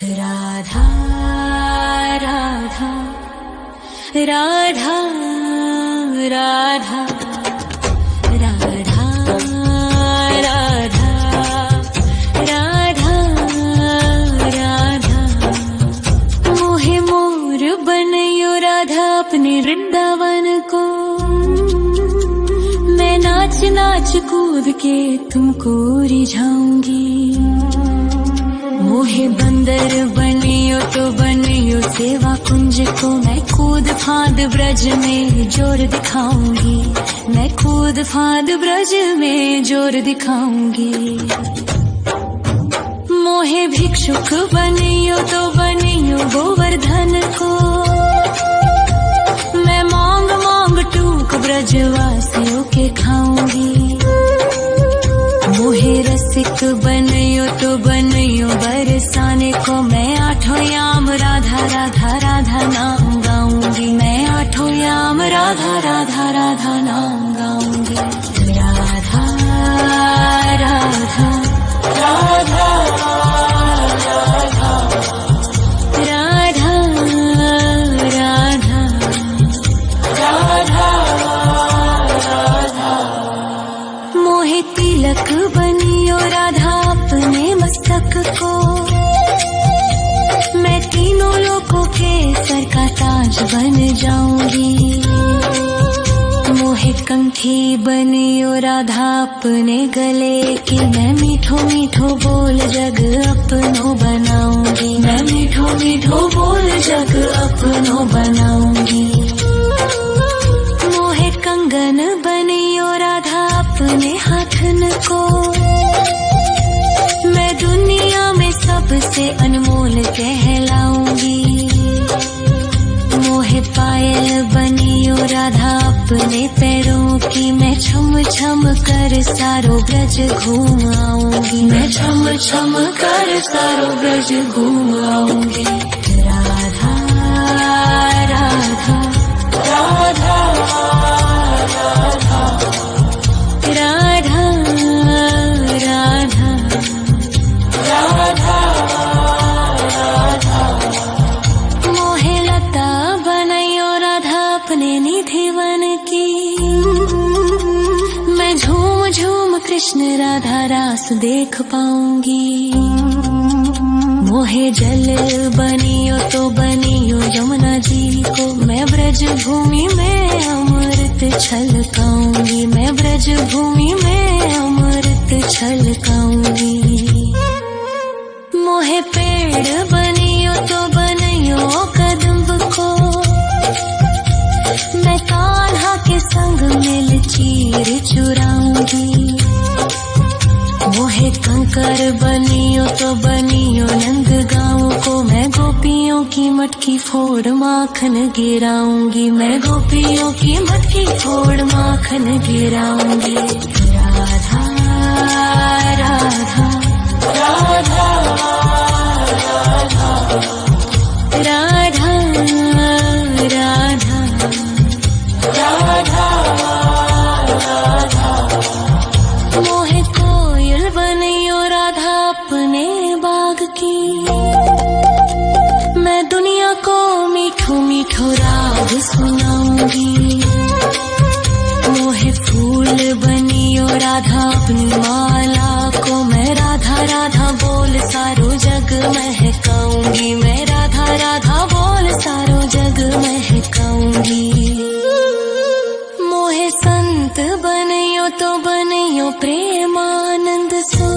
राधा राधा राधा राधा राधा राधा राधा राधा मोहे मोर बनयो राधा अपने वृंदावन को। मैं नाच नाच कूद के तुमको रिझाऊंगी। मोहे बंदर बनियो तो बनियो सेवा कुंज को। मैं कूद फांद ब्रज में जोर दिखाऊंगी। मैं कूद फांद ब्रज में जोर दिखाऊंगी। मोहे भिक्षुक बनियो तो बनियो गोवर्धन को। मैं मांग मांग टूक ब्रजवासियों के खाऊंगी। मोहे रसिक बनयो तो बनयो बरसाने को। मैं आठों याम राधा राधा राधा नाम गाऊंगी। मैं आठों याम राधा राधा राधा नाम गाऊंगी। राधा राधा राधा राधा राधा राधा राधा मोहे तिलक बनियो राधा अपने मस्तक को। मैं तीनों लोगों के सर का ताज बन जाऊंगी। मोहे कंठी बनियो राधा अपने गले की। मैं मीठो मीठो बोल जग अपनो बनाऊंगी। मैं मीठो मीठो बोल जग अपनो बनाऊंगी। मोहे कंगन बनियो राधा अपने हाथन को। मैं दुनिया में सबसे अनमोल कहलाऊंगी। मोहे पायल बनियो राधा अपने पैरों की। मैं छम छम कर सारो ब्रज घूम आऊंगी। मैं छम छम कर सारो ब्रज घूम आऊंगी। राधा राधा राधा राधा राधा राधा राधा मोहे लता बनयो राधा अपने निधिवन की। मैं झूम झूम कृष्ण राधा रास देख पाऊंगी। मोहे जल बनियो तो बनियो यमुना जी को। मैं ब्रज भूमि में अमृत छलकाऊंगी। मैं ब्रज भूमि में अमृत छलकाऊंगी। मोहे पेड़ बनियो तो बनियो कदम्ब को। मैं कान्हा के संग मिल चीर चुराऊंगी। मोहे कंकर बनियो तो बनियो नंद गाँव को। मैं गोपियों की मटकी फोड़ माखन गिराऊंगी। मैं गोपियों की मटकी फोड़ माखन गिराऊंगी। राधा राधा राधा राधा राधा राधा राधा मोहे कोयल बनियो राधा अपने बाग की। मैं दुनिया को मीठो मीठो राग सुनाऊंगी। मोहे फूल बनियो राधा अपनी माला को। मैं राधा राधा बोल सारो जग महकाऊंगी। मैं राधा राधा बोल सारो जग महकाऊंगी। मोहे संत बनियो तो बनियो प्रेमानंद सो।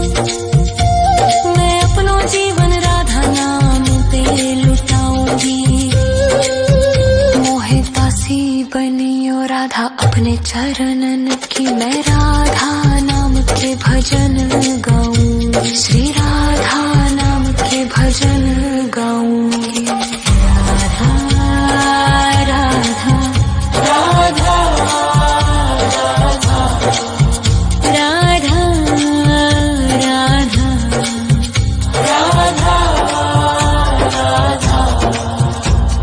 मैं अपनो जीवन राधा नाम पे लुटाऊंगी। मोहे दासी बनियो राधा अपने चरणन की। मैं राधा नाम के भजन गाऊंगी। श्री राधा नाम के भजन गाऊंगी। राधा राधा राधा राधा राधा राधा राधा राधा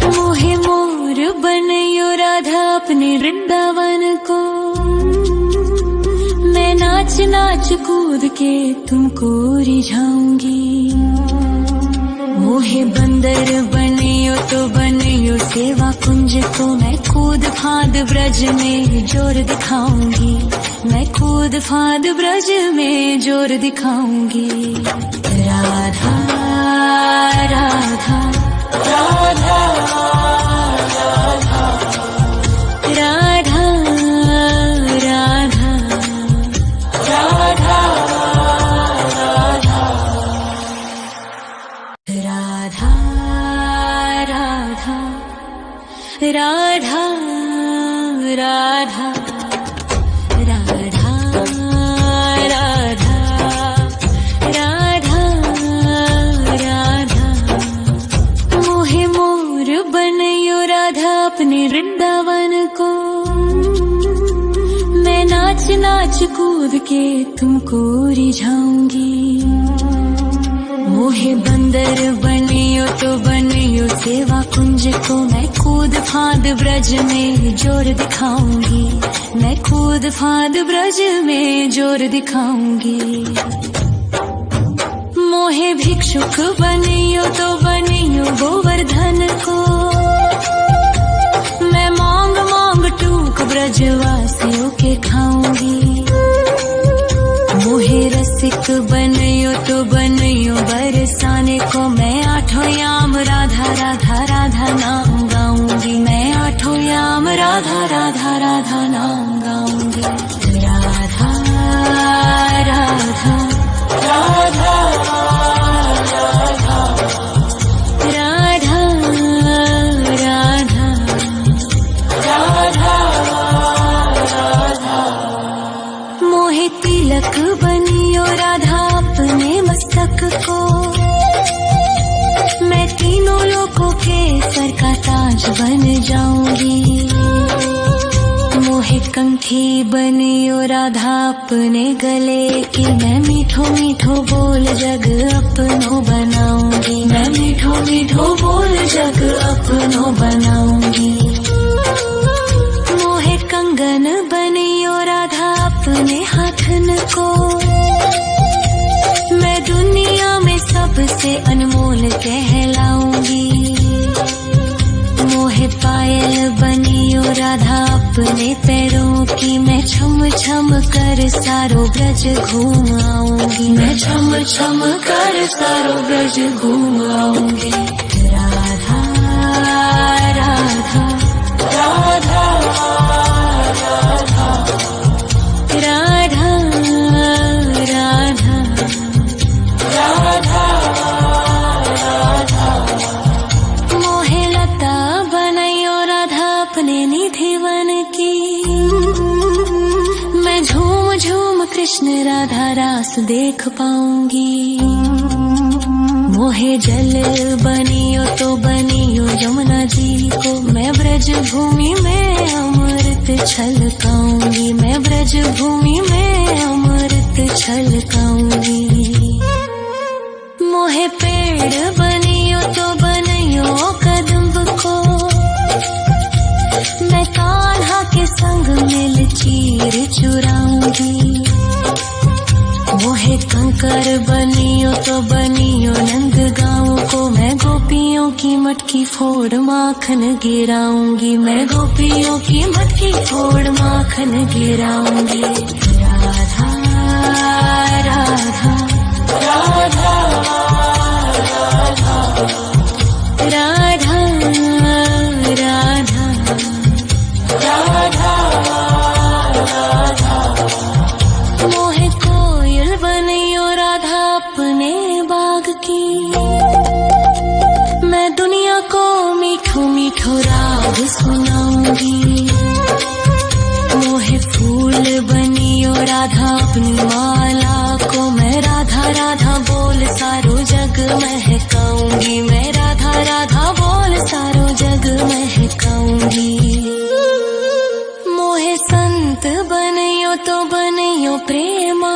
मोहे मोर बनयो राधा अपने वृंदावन को। मैं नाच नाच कूद के तुमको रिझाऊंगी। मोहे मोहे बंदर बनियो तो बनियो सेवा कुंज को मैं कूद फाद ब्रज में जोर दिखाऊंगी, मैं कूद फाद ब्रज में जोर दिखाऊंगी। राधा राधा राधा राधा राधा राधा राधा राधा राधा राधा राधा राधा राधा राधा राधा मोहे मोर बनयो राधा अपने वृंदावन को, मैं नाच नाच कूद के तुमको रिझाऊंगी। मोहे बंदर बनियो तो बनियो सेवा कुंज को मैं कूद फाद ब्रज में जोर दिखाऊंगी, मैं कूद फाद ब्रज में जोर दिखाऊंगी। मोहे भिक्षुक बनियो तो बनियो गोवर्धन को, मैं मांग मांग टूक ब्रजवासियों के खाऊंगी। मोहे रसिक बनियो तो बनियो बरसाने को, मैं आठों याम राधा राधा राधा नाम गाऊंगी, मैं आठों याम राधा राधा राधा नाम गाऊंगी। राधा राधा राधा राधा राधा राधा राधा मोहे तिलक बनियो राधा अपने मस्तक को, मैं तीनों लोकों के सर का ताज बन जाऊंगी। मोहे कंठी बनियो राधा अपने गले की, मैं मीठो मीठो बोल जग अपनो बनाऊंगी, मैं मीठो मीठो बोल जग अपनो बनाऊंगी। मोहे कंगन बनियो राधा अपने हाथन को, मैं दुनिया में सबसे अनमोल कहलाऊंगी। मोहे पायल बनियो राधा अपने पैरों की, मैं छम छम कर सारो ब्रज घूम आऊंगी, मैं छम छम कर सारो ब्रज घूम आऊंगी। राधा राधा राधा राधा राधा राधा राधा राधा मोहे लता बनयो राधा अपने निधि वन की, मैं झूम झूम कृष्ण राधा रास देख पाऊंगी। मोहे जल बनियो तो बनियो यमुना जी को, मैं ब्रज भूमि में अमृत छलकाऊंगी, मैं ब्रज भूमि में अमृत छलकाऊंगी। मोहे पेड़ बनियो तो बनियो कदम्ब को, मैं कान्हा के संग मिल चीर चुराऊंगी। मोहे कंकर बनियो तो बनियो नंद गाँव को, मैं गोपियों की मटकी फोड़ माखन गिराऊंगी, मैं गोपियों की मटकी फोड़ माखन गिराऊंगी। राधा राधा राधा राधा राधा राधा राधा मोहे कोयल बनियो राधा अपने बाग की, मैं दुनिया को मीठो मीठो राग सुनाऊंगी। मोहे फूल बनियो राधा अपनी माला को, मैं राधा राधा बोल सारो जग महकाऊंगी, मैं राधा राधा बोल सारो जग महकाऊंगी। मोहे संत बनियो तो बनियो प्रेमा,